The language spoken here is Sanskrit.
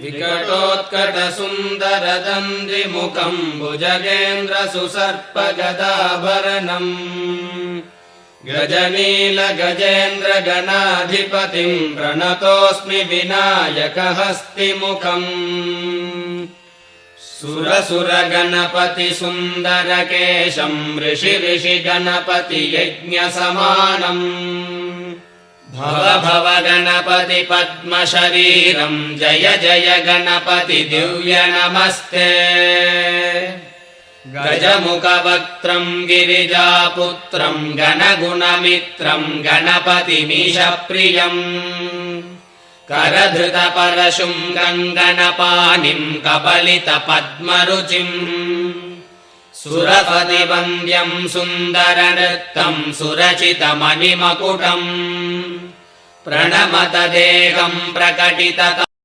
विकटोत्कटसुन्दरदन्दिमुखम् भुजगेन्द्रसुसर्पगदाभरणम् गजनीलगजेन्द्रगणाधिपतिम् प्रणतोऽस्मि विनायकहस्तिमुखम् सुरसुरगणपतिसुन्दरकेशम् ऋषिगणपतियज्ञसमानम् भव भव गणपति पद्मशरीरम् जय जय गणपति दिव्य नमस्ते गजमुखवक्त्रम् गिरिजापुत्रम् गणगुणमित्रम् गणपतिमीशप्रियम् करधृतपरशुम् गङ्गणपाणिम् कबलितपद्मरुचिम् सुरपतिवन्द्यम् सुन्दरनृत्तम् सुरचितमणिमकुटम् प्रणमत देहम् प्रकटित